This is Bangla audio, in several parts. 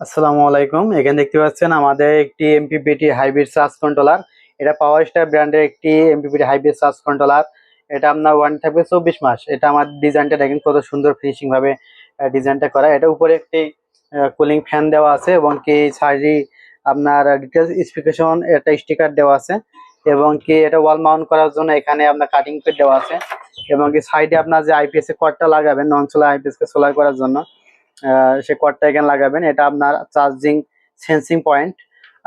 আসসালামু আলাইকুম। এখানে দেখতে পাচ্ছেন আমাদের একটি এমপিপিটি হাইব্রিড চার্জ কন্ট্রোলার। এটা পাওয়ার স্টার ব্র্যান্ডের একটি এমপিপিটি হাইব্রিড চার্জ কন্ট্রোলার। এটা আপনার ওয়ারেন্টি থাকবে 24 মাস। এটা আমার ডিজাইনটা দেখেন কত সুন্দর ফিনিশিং ভাবে ডিজাইনটা করা। এটা উপরে একটি কুলিং ফ্যান দেওয়া আছে এবং কি সাইডে আপনার ডিটেলস স্পেসিফিকেশন একটা স্টিকার দেওয়া আছে এবং কি এটা ওয়াল মাউন্ট করার জন্য এখানে আপনার কাটিং প্লেট দেওয়া আছে এবং কি সাইডে আপনার যে আইপিএস এর কর্ডটা লাগাবেন নন সোলার আইপিএস কে সোলার করার জন্য সে কর্ডটা এখানে লাগাবেন। এটা আপনার চার্জিং সেন্সিং পয়েন্ট।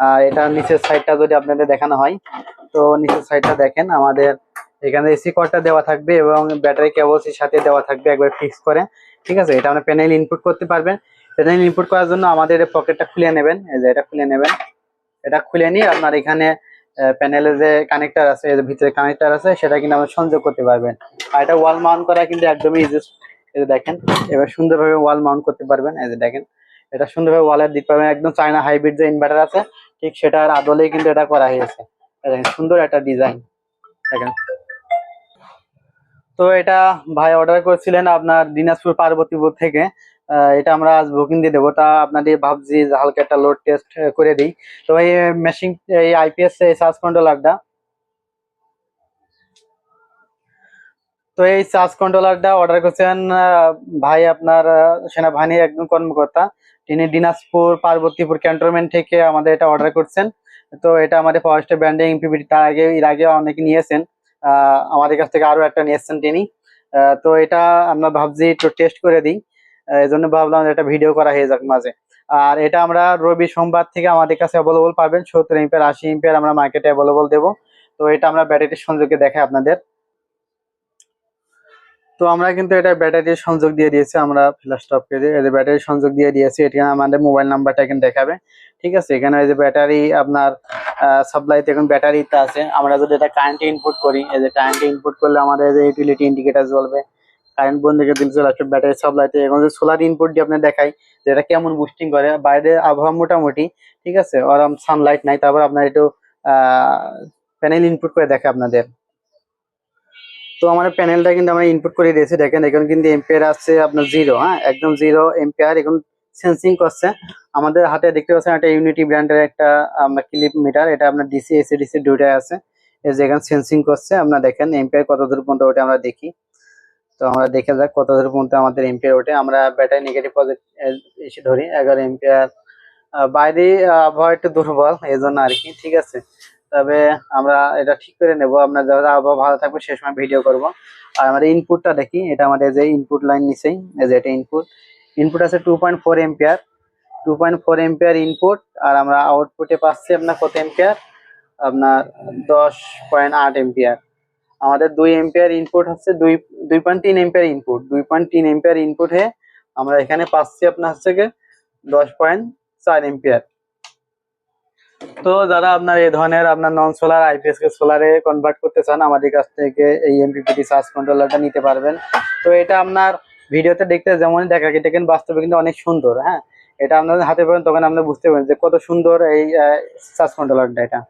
আর এটা নিচের সাইডটা যদি আপনাদের দেখানো হয়, তো নিচের সাইডটা দেখেন আমাদের এখানে এসি কর্ডটা দেওয়া থাকবে এবং ব্যাটারি কেবলস এর সাথে দেওয়া থাকবে একবার ফিক্স করে। ঠিক আছে, এটা আপনার প্যানেল ইনপুট করতে পারবেন। প্যানেল ইনপুট করার জন্য আমাদের পকেটটা খুলে নেবেন, এই যে এটা খুলে নেবেন। এটা খুলে নিয়ে আপনার এখানে প্যানেলে যে কানেক্টর আছে, এর ভিতরে কানেক্টর আছে, সেটা কিন্তু আমরা সংযোগ করতে পারবেন। আর এটা ওয়াল মাউন্ট করা কিন্তু একদমই ইজি। এই যে দেখেন, এবার সুন্দরভাবে ওয়াল মাউন্ট করতে পারবেন। এই যে দেখেন, এটা সুন্দরভাবে ওয়ালে দিতে পারবেন। একদম চায়না হাইব্রিড যে ইনভার্টার আছে ঠিক সেটার আদলেই কিন্তু এটা করা হয়েছে। এই দেখেন সুন্দর একটা ডিজাইন দেখেন। তো এটা ভাই অর্ডার করেছিলেন আপনার দিনাজপুর পার্বতীপুর থেকে। এটা আমরা আজ বুকিং দিয়ে দেবো। তা আপনাদের ভাবছি যে হালকা একটা লোড টেস্ট করে দিই। তো এই মেশিন, এই আইপিএস এই চার্জ কন্ট্রোলারটা, তো এই চার্জ কন্ট্রোলারটা অর্ডার করছেন ভাই আপনার সেনাবাহিনীর একজন কর্মকর্তা। তিনি দিনাজপুর পার্বতীপুর ক্যান্টনমেন্ট থেকে আমাদের এটা অর্ডার করছেন। তো এটা আমাদের ফরেস্টের ব্র্যান্ডিং এমপিপিটি, তার আগে এর আগে অনেকে নিয়েছেন, আমাদের কাছ থেকে আরো একটা নিয়েছেন তিনি। তো এটা আমরা ভাবছি একটু টেস্ট করে দিই, এই জন্য ভাবলাম একটা ভিডিও করা হয়ে যাক মাঝে। আর এটা আমরা রবি সোমবার থেকে আমাদের কাছে অ্যাভেলেবল পাবেন। 70 এম্পিয়ার 80 এম্পিয়ার আমরা মার্কেটে অ্যাভেলেবল দেবো। তো এটা আমরা ব্যাটারির সংযোগে দেখাই আপনাদের। তো আমরা কিন্তু এটা ব্যাটারির সংযোগ দিয়ে দিয়েছি, আমরা ফ্ল্যাশ টপ পেজে এই যে ব্যাটারি সংযোগ দিয়ে দিয়েছি। এখানে আমাদের মোবাইল নাম্বারটা এখানে দেখাবে। ঠিক আছে, এখানে এই যে ব্যাটারি আপনার সাপ্লাইতে এখন ব্যাটারিতে আছে। আমরা যদি এটা কারেন্টে ইনপুট করি, এই যে কারেন্টে ইনপুট করলে আমাদের যে ইউটিলিটি ইন্ডিকেটর জ্বলবে, কারেন্ট বন্ধ করে দিলে চলে আসবে ব্যাটারি সাপ্লাইতে। এখন যে সোলার ইনপুট দিয়ে আপনি দেখাই যে এটা কেমন বুস্টিং করে। বাইরে আবহাওয়া মোটামুটি ঠিক আছে, ওরম সানলাইট নাই, তারপর আপনার একটু প্যানেল ইনপুট করে দেখে আপনাদের। তো আমার প্যানেলটা কিন্তু আমরা ইনপুট করে দিয়েছি। দেখেন এখন কিন্তু এম্পিয়ার আছে আপনার 0, হ্যাঁ একদম 0 এম্পিয়ার এখন সেন্সিং করছে। আমাদের হাতে দেখতে পাচ্ছেন একটা ইউনিটি ব্র্যান্ডের একটা আমরা ক্লিপ মিটার। এটা আপনার ডিসি এসি ডিসি দুইটাই আছে। এই যে এখানে সেন্সিং করছে, আপনারা দেখেন এম্পিয়ার কত দূর পর্যন্ত ওঠে আমরা দেখি। তো আমরা দেখে যাক কত দূর পর্যন্ত আমাদের এম্পিয়ার ওঠে। আমরা ব্যাটারি নেগেটিভ পজিটিভ এসে ধরি 11 এম্পিয়ার। বাইরে আবহাওয়া একটু দুর্বল এই জন্য আর কি। ঠিক আছে, তবে আমরা এটা ঠিক করে নেব। আপনার যারা আবহাওয়া ভালো থাকবে সে সময় ভিডিও করব। আর আমাদের ইনপুটটা দেখি, এটা আমাদের যে ইনপুট লাইন নিচেই, এই যে এটা ইনপুট। ইনপুট আছে 2.4 এম্পিয়ার, 2.4 এম্পিয়ার ইনপুট। আর আমরা আউটপুটে পাচ্ছি আপনার কত এম্পিয়ার, আপনার 10.8 এম্পিয়ার। আমাদের 2 এম্পিয়ার ইনপুট হচ্ছে 2.3 এম্পিয়ার ইনপুট, 2.3 এম্পিয়ার ইনপুট হয়ে আমরা এখানে পাচ্ছি আপনার হচ্ছে 10.4 এম্পিয়ার। তো যারা আপনার এই ধরনের আপনার নন সোলার আইপিএস কে সোলারে কনভার্ট করতে চান, আমাদের কাছ থেকে এই এমপিপিটি চার্জ কন্ট্রোলারটা নিতে পারবেন। তো এটা আপনার ভিডিওতে দেখতে যেমন দেখা যায়, কিন্তু বাস্তবে কিন্তু অনেক সুন্দর। হ্যাঁ, এটা আপনাদের হাতে পাবেন তখন আপনি বুঝতে পারবেন যে কত সুন্দর এই চার্জ কন্ট্রোলারটা এটা।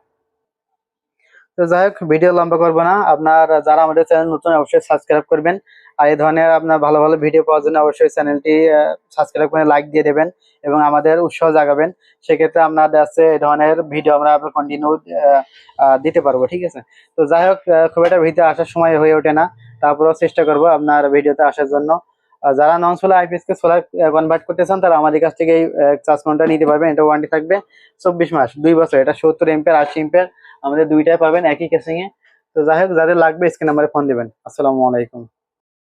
তো যাই হোক, ভিডিও লম্বা করবো না। আপনার যারা আমাদের চ্যানেল নতুন অবশ্যই সাবস্ক্রাইব করবেন। আর এই ধরনের আপনার ভালো ভালো ভিডিও পাওয়ার জন্য অবশ্যই চ্যানেলটি সাবস্ক্রাইব করে লাইক দিয়ে দেবেন এবং আমাদের উৎসাহ জাগাবেন। সেক্ষেত্রে আপনাদের আছে এই ধরনের ভিডিও আমরা কন্টিনিউ দিতে পারবো। ঠিক আছে, তো যাই হোক, খুব একটা ভিডিও আসার সময় হয়ে ওঠে না, তারপরেও চেষ্টা করবো আপনার ভিডিওতে আসার জন্য। যারা নন সোলার আইপিএস কে সোলার কনভার্ট করতে চান তারা আমাদের কাছ থেকে এই চার্জ কন্ট্রোলার নিতে পারবেন। এটা ওয়ারেন্টি থাকবে 24 মাস, 2 বছর। এটা 70 এম্পিয়ার 80 এম্পিয়ার, আমাদের দুইটাই পাবেন একই কেসিং এ। তো যাই হোক, যাদের লাগবে স্ক্রিন নাম্বারে ফোন দিবেন। আসসালামু আলাইকুম।